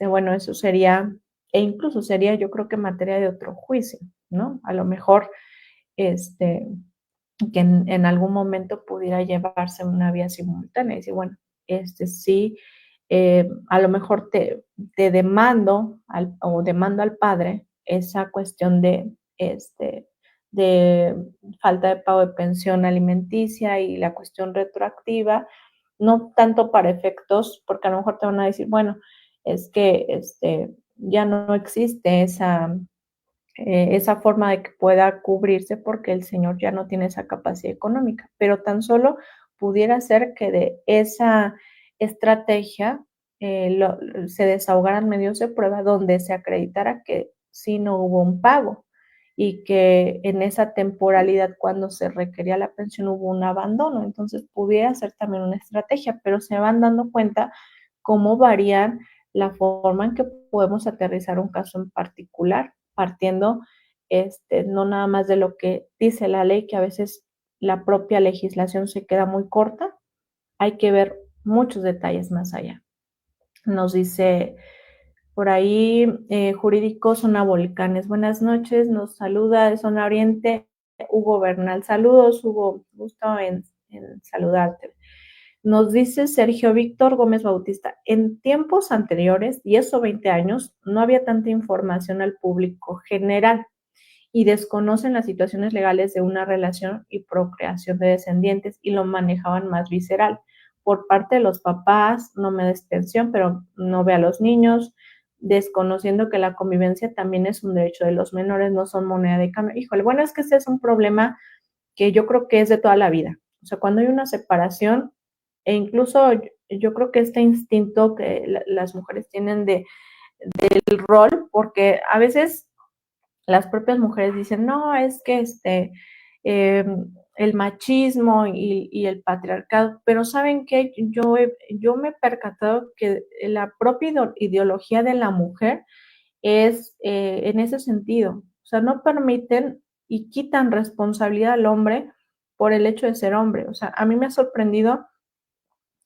bueno, eso sería, e incluso sería, yo creo que materia de otro juicio, ¿no? A lo mejor, que en algún momento pudiera llevarse una vía simultánea y decir, bueno, sí, a lo mejor te demando o demando al padre esa cuestión de falta de pago de pensión alimenticia y la cuestión retroactiva, no tanto para efectos, porque a lo mejor te van a decir, bueno, es que ya no existe esa forma de que pueda cubrirse porque el señor ya no tiene esa capacidad económica, pero tan solo pudiera ser que de esa estrategia se desahogaran medios de prueba donde se acreditara que sí no hubo un pago y que en esa temporalidad cuando se requería la pensión hubo un abandono. Entonces pudiera ser también una estrategia, pero se van dando cuenta cómo varían la forma en que podemos aterrizar un caso en particular, partiendo no nada más de lo que dice la ley, que a veces la propia legislación se queda muy corta, hay que ver muchos detalles más allá. Nos dice por ahí, Jurídico Zona Volcanes. Buenas noches, nos saluda de Zona Oriente Hugo Bernal. Saludos, Hugo, gusto en saludarte. Nos dice Sergio Víctor Gómez Bautista, en tiempos anteriores, 10 o 20 años, no había tanta información al público general y desconocen las situaciones legales de una relación y procreación de descendientes y lo manejaban más visceral. Por parte de los papás, no me des pensión, pero no ve a los niños, desconociendo que la convivencia también es un derecho de los menores, no son moneda de cambio. Híjole, bueno, es que este es un problema que yo creo que es de toda la vida. O sea, cuando hay una separación, e incluso yo creo que este instinto que las mujeres tienen del rol, porque a veces las propias mujeres dicen, no, es que eh, el machismo y el patriarcado, pero ¿saben qué? Yo me he percatado que la propia ideología de la mujer es en ese sentido, o sea, no permiten y quitan responsabilidad al hombre por el hecho de ser hombre. O sea, a mí me ha sorprendido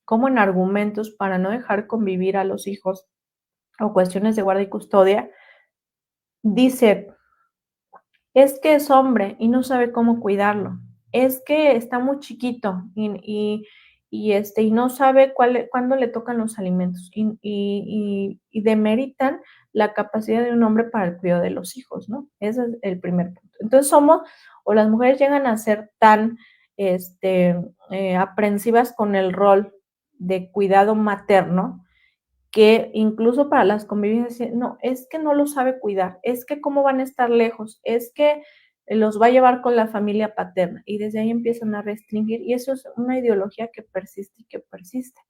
cómo en argumentos para no dejar convivir a los hijos o cuestiones de guardia y custodia, dice, es que es hombre y no sabe cómo cuidarlo, es que está muy chiquito y no sabe cuándo le tocan los alimentos y demeritan la capacidad de un hombre para el cuidado de los hijos, ¿no? Ese es el primer punto. Entonces o las mujeres llegan a ser tan aprensivas con el rol de cuidado materno, que incluso para las convivencias, no, es que no lo sabe cuidar, es que cómo van a estar lejos, es que los va a llevar con la familia paterna y desde ahí empiezan a restringir y eso es una ideología que persiste y que persiste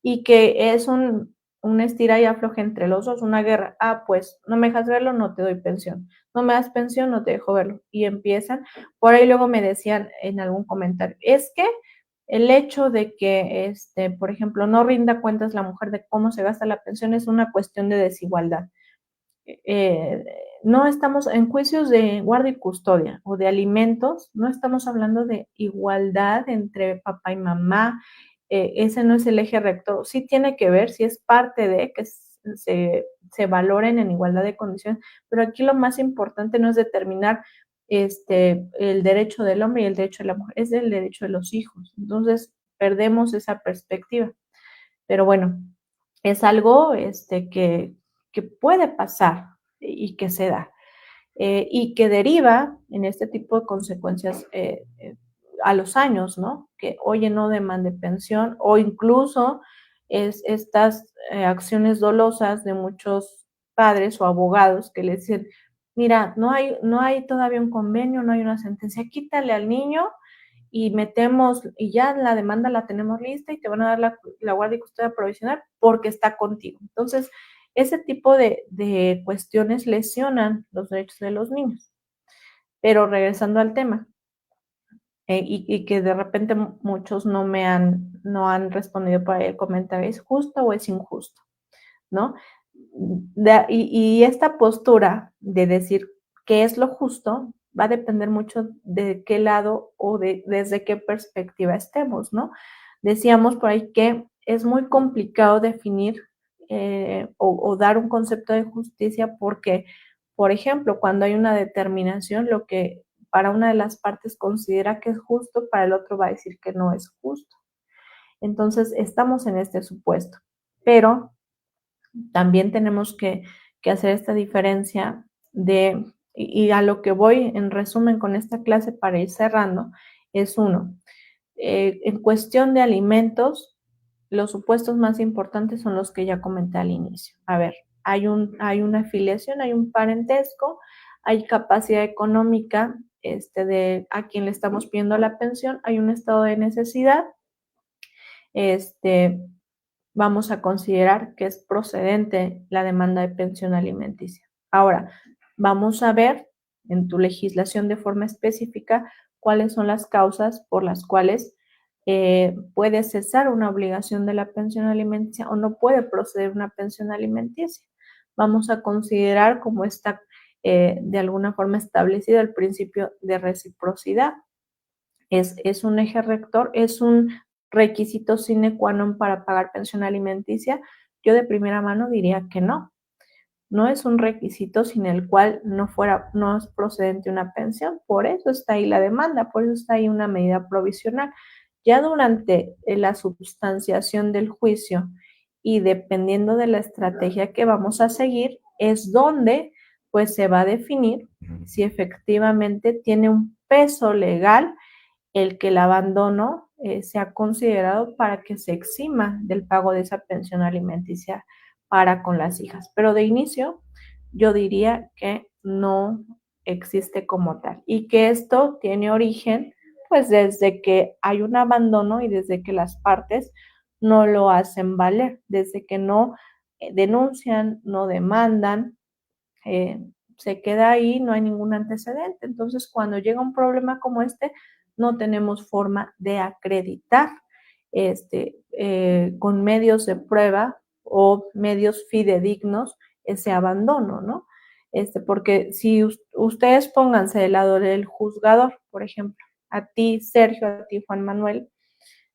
y que es un estira y afloje entre los dos, una guerra. Ah, pues no me dejas verlo, no te doy pensión. No me das pensión, no te dejo verlo. Y empiezan, por ahí luego me decían en algún comentario, es que el hecho de que, por ejemplo, no rinda cuentas la mujer de cómo se gasta la pensión es una cuestión de desigualdad. no estamos en juicios de guarda y custodia o de alimentos, no estamos hablando de igualdad entre papá y mamá, ese no es el eje rector. Sí tiene que ver, sí es parte de que se valoren en igualdad de condiciones, pero aquí lo más importante no es determinar el derecho del hombre y el derecho de la mujer, es el derecho de los hijos. Entonces, perdemos esa perspectiva. Pero bueno, es algo que puede pasar y que se da. Y que deriva en este tipo de consecuencias a los años, ¿no? Que oye, no demande pensión o incluso estas acciones dolosas de muchos padres o abogados que le dicen, mira, no hay todavía un convenio, no hay una sentencia, quítale al niño y metemos, y ya la demanda la tenemos lista y te van a dar la guardia y custodia provisional porque está contigo. Entonces, ese tipo de cuestiones lesionan los derechos de los niños. Pero regresando al tema, y que de repente muchos no han respondido por ahí el comentario, ¿es justo o es injusto? ¿No? Y esta postura de decir qué es lo justo va a depender mucho de qué lado o desde qué perspectiva estemos, ¿no? Decíamos por ahí que es muy complicado definir o dar un concepto de justicia porque, por ejemplo, cuando hay una determinación, lo que para una de las partes considera que es justo, para el otro va a decir que no es justo. Entonces, estamos en este supuesto, pero también tenemos que hacer esta diferencia y a lo que voy en resumen con esta clase para ir cerrando, es uno, en cuestión de alimentos, los supuestos más importantes son los que ya comenté al inicio. A ver, hay una afiliación, hay un parentesco, hay capacidad económica de a quien le estamos pidiendo la pensión, hay un estado de necesidad, este, vamos a considerar que es procedente la demanda de pensión alimenticia. Ahora, vamos a ver en tu legislación de forma específica cuáles son las causas por las cuales puede cesar una obligación de la pensión alimenticia o no puede proceder una pensión alimenticia. Vamos a considerar cómo está de alguna forma establecido el principio de reciprocidad. Es un eje rector, es un requisito sine qua non para pagar pensión alimenticia. Yo de primera mano diría que no. No es un requisito sin el cual no es procedente una pensión. Por eso está ahí la demanda, por eso está ahí una medida provisional. Ya durante la substanciación del juicio y dependiendo de la estrategia que vamos a seguir, es donde pues se va a definir si efectivamente tiene un peso legal el que el abandono sea considerado para que se exima del pago de esa pensión alimenticia para con las hijas. Pero de inicio, yo diría que no existe como tal y que esto tiene origen pues desde que hay un abandono y desde que las partes no lo hacen valer, desde que no denuncian, no demandan, eh, se queda ahí, no hay ningún antecedente. Entonces, cuando llega un problema como este, no tenemos forma de acreditar con medios de prueba o medios fidedignos ese abandono, ¿no? Porque si ustedes pónganse del lado del juzgador, por ejemplo, a ti, Sergio, a ti, Juan Manuel,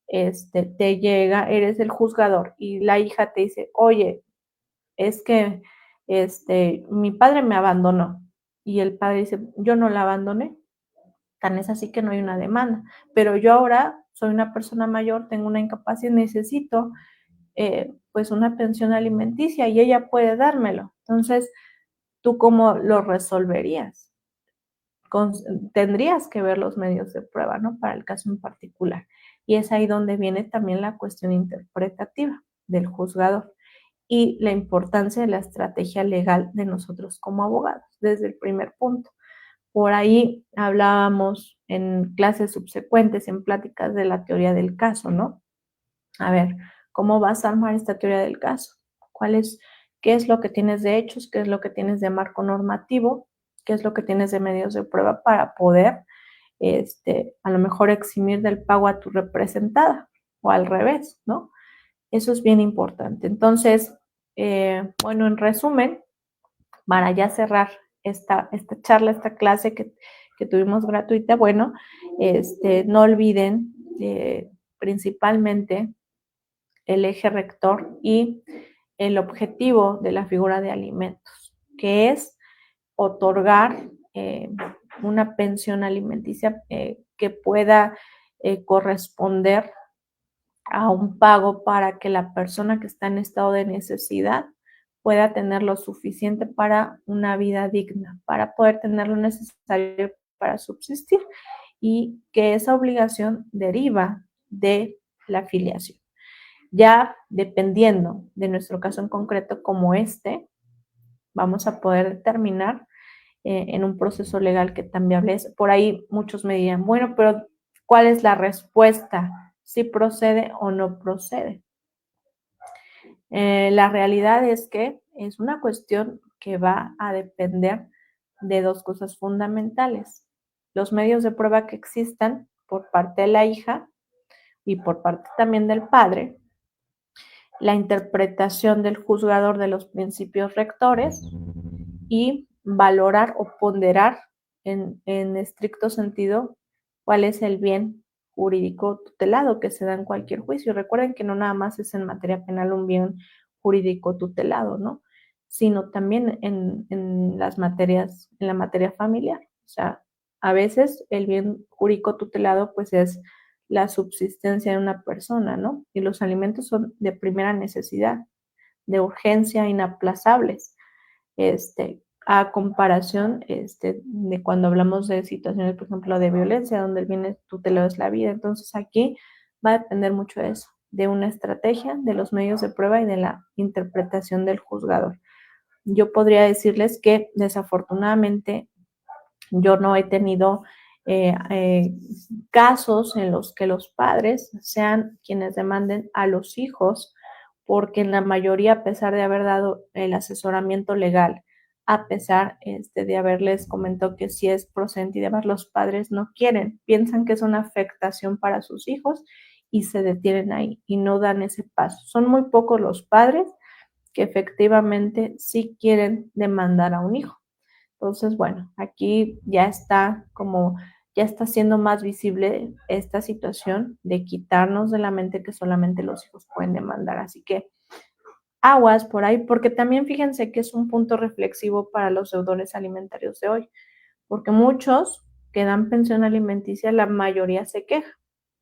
te llega, eres el juzgador y la hija te dice, oye, es que mi padre me abandonó y el padre dice, yo no la abandoné, tan es así que no hay una demanda, pero yo ahora soy una persona mayor, tengo una incapacidad, necesito pues una pensión alimenticia y ella puede dármelo. Entonces, ¿tú cómo lo resolverías? Tendrías que ver los medios de prueba, ¿no? Para el caso en particular. Y es ahí donde viene también la cuestión interpretativa del juzgador y la importancia de la estrategia legal de nosotros como abogados, desde el primer punto. Por ahí hablábamos en clases subsecuentes, en pláticas de la teoría del caso, ¿no? A ver, ¿cómo vas a armar esta teoría del caso? ¿Qué es lo que tienes de hechos? ¿Qué es lo que tienes de marco normativo? ¿Qué es lo que tienes de medios de prueba para poder, a lo mejor eximir del pago a tu representada o al revés, ¿no? Eso es bien importante. Entonces, bueno, en resumen, para ya cerrar esta charla, esta clase que tuvimos gratuita, bueno, no olviden principalmente el eje rector y el objetivo de la figura de alimentos, que es otorgar una pensión alimenticia que pueda corresponder a un pago para que la persona que está en estado de necesidad pueda tener lo suficiente para una vida digna, para poder tener lo necesario para subsistir, y que esa obligación deriva de la afiliación. Ya dependiendo de nuestro caso en concreto como vamos a poder determinar en un proceso legal que también hables. Por ahí muchos me dirían, bueno, pero ¿cuál es la respuesta? ¿Si procede o no procede? La realidad es que es una cuestión que va a depender de dos cosas fundamentales: los medios de prueba que existan por parte de la hija y por parte también del padre, la interpretación del juzgador de los principios rectores y valorar o ponderar en estricto sentido cuál es el bien jurídico tutelado que se da en cualquier juicio. Recuerden que no nada más es en materia penal un bien jurídico tutelado, ¿no? Sino también en las materias, en la materia familiar. O sea, a veces el bien jurídico tutelado pues es la subsistencia de una persona, ¿no? Y los alimentos son de primera necesidad, de urgencia, inaplazables, a comparación de cuando hablamos de situaciones, por ejemplo, de violencia, donde el bien tutelado es la vida. Entonces aquí va a depender mucho de eso, de una estrategia, de los medios de prueba y de la interpretación del juzgador. Yo podría decirles que desafortunadamente yo no he tenido casos en los que los padres sean quienes demanden a los hijos, porque en la mayoría, a pesar de haber dado el asesoramiento legal, a pesar de haberles comentado que sí es procedente y demás, los padres no quieren, piensan que es una afectación para sus hijos y se detienen ahí y no dan ese paso. Son muy pocos los padres que efectivamente sí quieren demandar a un hijo. Entonces, bueno, aquí ya está siendo más visible esta situación de quitarnos de la mente que solamente los hijos pueden demandar. Así que aguas por ahí, porque también fíjense que es un punto reflexivo para los deudores alimentarios de hoy, porque muchos que dan pensión alimenticia, la mayoría se queja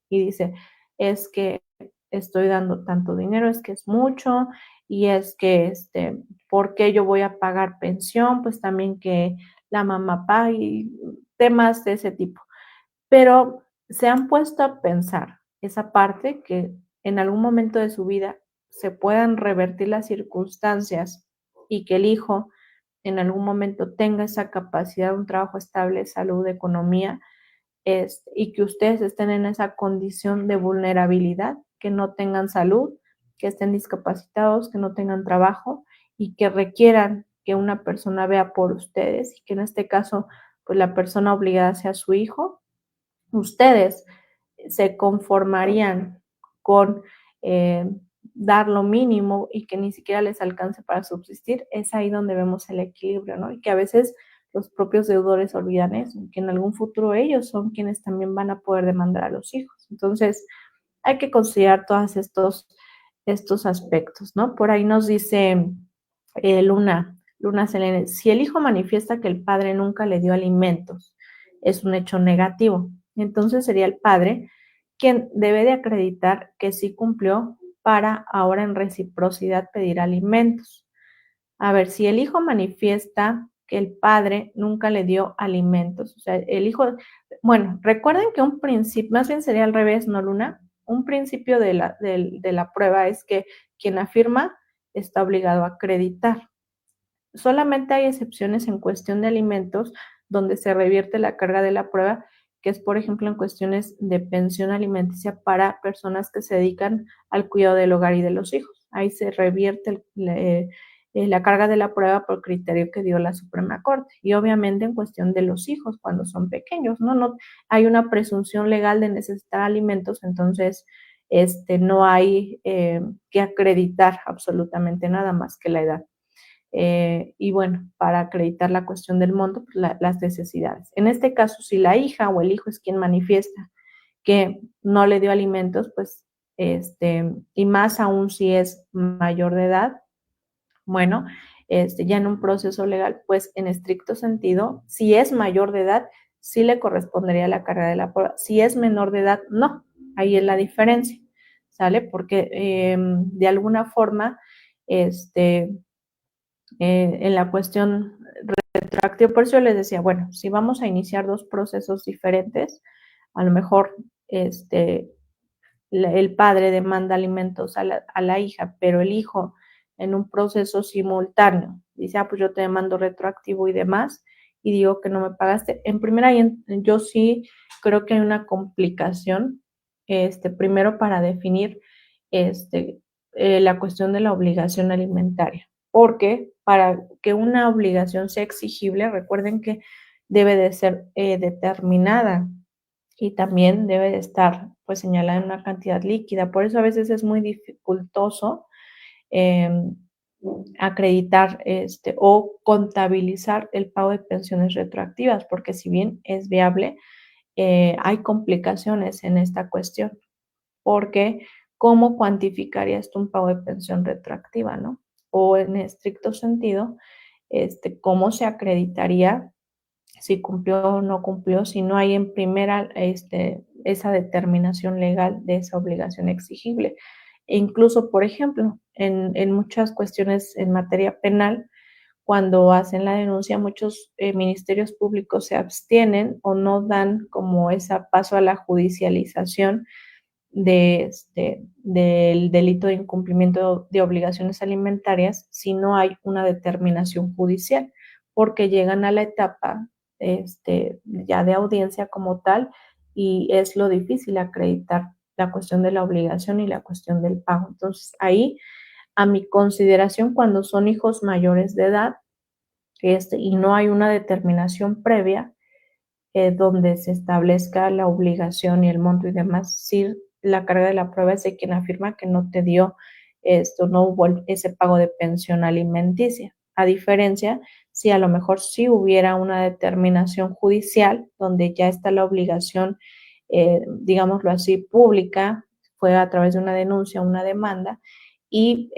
y dice, es que estoy dando tanto dinero, es que es mucho, y es que, ¿por qué yo voy a pagar pensión? Pues también que la mamá pague, y temas de ese tipo. Pero se han puesto a pensar esa parte, que en algún momento de su vida se puedan revertir las circunstancias y que el hijo en algún momento tenga esa capacidad, un trabajo estable, salud, economía, y que ustedes estén en esa condición de vulnerabilidad, que no tengan salud, que estén discapacitados, que no tengan trabajo y que requieran que una persona vea por ustedes, y que en este caso pues la persona obligada sea su hijo. Ustedes se conformarían con dar lo mínimo y que ni siquiera les alcance para subsistir. Es ahí donde vemos el equilibrio, ¿no? Y que a veces los propios deudores olvidan eso, que en algún futuro ellos son quienes también van a poder demandar a los hijos. Entonces, hay que considerar todos estos aspectos, ¿no? Por ahí nos dice Luna Selene, si el hijo manifiesta que el padre nunca le dio alimentos, es un hecho negativo. Entonces sería el padre quien debe de acreditar que sí cumplió para ahora en reciprocidad pedir alimentos. A ver, si el hijo manifiesta que el padre nunca le dio alimentos, o sea, el hijo, bueno, recuerden que un principio, más bien sería al revés, ¿no, Luna? Un principio de la prueba es que quien afirma está obligado a acreditar. Solamente hay excepciones en cuestión de alimentos donde se revierte la carga de la prueba, que es, por ejemplo, en cuestiones de pensión alimenticia para personas que se dedican al cuidado del hogar y de los hijos. Ahí se revierte la carga de la prueba por criterio que dio la Suprema Corte. Y obviamente en cuestión de los hijos cuando son pequeños, ¿no? No hay una presunción legal de necesitar alimentos, entonces no hay que acreditar absolutamente nada más que la edad. y bueno, para acreditar la cuestión del monto, pues las necesidades. En este caso, si la hija o el hijo es quien manifiesta que no le dio alimentos, pues, y más aún si es mayor de edad, bueno, ya en un proceso legal, pues en estricto sentido, si es mayor de edad, sí le correspondería la carga de la prueba. Si es menor de edad, no. Ahí es la diferencia, ¿sale? Porque de alguna forma, en la cuestión retroactiva, por eso les decía, bueno, si vamos a iniciar dos procesos diferentes, a lo mejor el padre demanda alimentos a la hija, pero el hijo en un proceso simultáneo dice, pues yo te demando retroactivo y demás, y digo que no me pagaste. En primera, yo sí creo que hay una complicación, primero para definir la cuestión de la obligación alimentaria, porque para que una obligación sea exigible, recuerden que debe de ser determinada y también debe de estar pues señalada en una cantidad líquida. Por eso a veces es muy dificultoso eh, acreditar o contabilizar el pago de pensiones retroactivas, porque si bien es viable, hay complicaciones en esta cuestión, porque ¿cómo cuantificarías tú un pago de pensión retroactiva, no? O en estricto sentido, ¿cómo se acreditaría si cumplió o no cumplió, si no hay en primera esa determinación legal de esa obligación exigible? E incluso, por ejemplo, en muchas cuestiones en materia penal, cuando hacen la denuncia, muchos ministerios públicos se abstienen o no dan como ese paso a la judicialización del delito de incumplimiento de obligaciones alimentarias si no hay una determinación judicial, porque llegan a la etapa ya de audiencia como tal y es lo difícil acreditar la cuestión de la obligación y la cuestión del pago. Entonces, ahí, a mi consideración, cuando son hijos mayores de edad y no hay una determinación previa, donde se establezca la obligación y el monto y demás, si la carga de la prueba es de quien afirma que no te dio no hubo ese pago de pensión alimenticia. A diferencia, si a lo mejor sí hubiera una determinación judicial donde ya está la obligación, digámoslo así, pública, fue a través de una denuncia, una demanda, y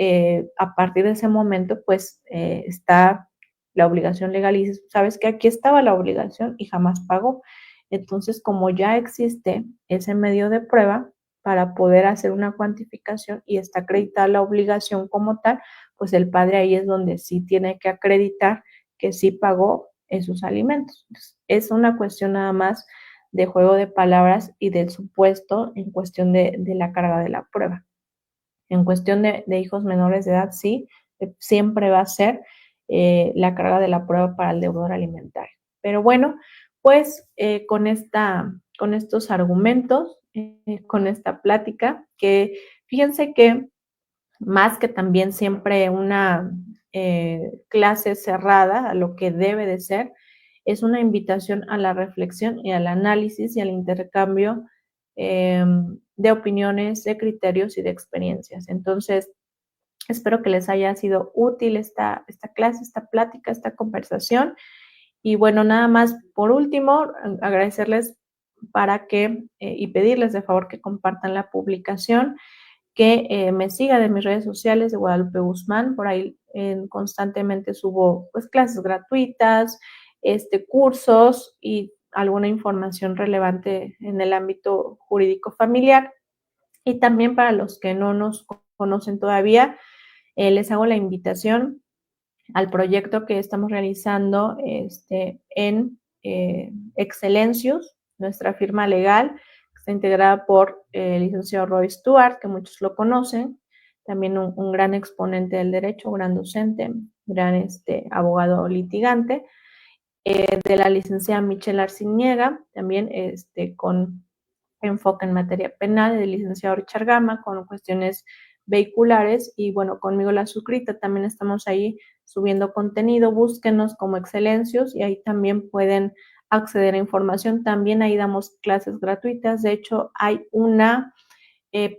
a partir de ese momento, pues está la obligación legal y dices, sabes que aquí estaba la obligación y jamás pagó. Entonces, como ya existe ese medio de prueba para poder hacer una cuantificación y está acreditada la obligación como tal, pues el padre ahí es donde sí tiene que acreditar que sí pagó esos alimentos. Entonces, es una cuestión nada más de juego de palabras y del supuesto en cuestión de la carga de la prueba. En cuestión de hijos menores de edad, sí, siempre va a ser la carga de la prueba para el deudor alimentario. Pero bueno, pues con estos argumentos, con esta plática, que fíjense que más que también siempre una clase cerrada a lo que debe de ser, es una invitación a la reflexión y al análisis y al intercambio de opiniones, de criterios y de experiencias. Entonces, espero que les haya sido útil esta clase, esta plática, esta conversación. Y bueno, nada más por último, agradecerles para que y pedirles de favor que compartan la publicación, que me sigan en mis redes sociales de Guadalupe Guzmán. Por ahí constantemente subo pues clases gratuitas, cursos y alguna información relevante en el ámbito jurídico familiar. Y también para los que no nos conocen todavía, les hago la invitación al proyecto que estamos realizando en Excelencius, nuestra firma legal, que está integrada por el licenciado Roy Stewart, que muchos lo conocen, también un gran exponente del derecho, gran docente, gran abogado litigante, de la licenciada Michelle Arciniega, también con enfoque en materia penal, del licenciado Richard Gama, con cuestiones vehiculares, y bueno, conmigo la suscrita, también estamos ahí subiendo contenido, búsquenos como Excelencios y ahí también pueden acceder a información, también ahí damos clases gratuitas, de hecho hay una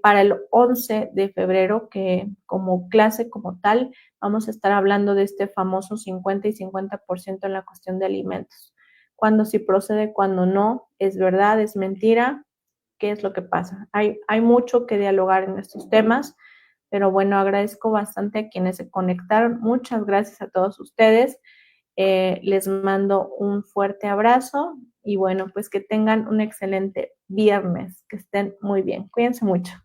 para el 11 de febrero, que como clase como tal, vamos a estar hablando de este famoso 50 y 50% en la cuestión de alimentos. Cuándo sí procede, cuándo no, es verdad, es mentira, qué es lo que pasa. Hay mucho que dialogar en estos temas, pero bueno, agradezco bastante a quienes se conectaron. Muchas gracias a todos ustedes. Les mando un fuerte abrazo y bueno, pues que tengan un excelente viernes, que estén muy bien. Cuídense mucho.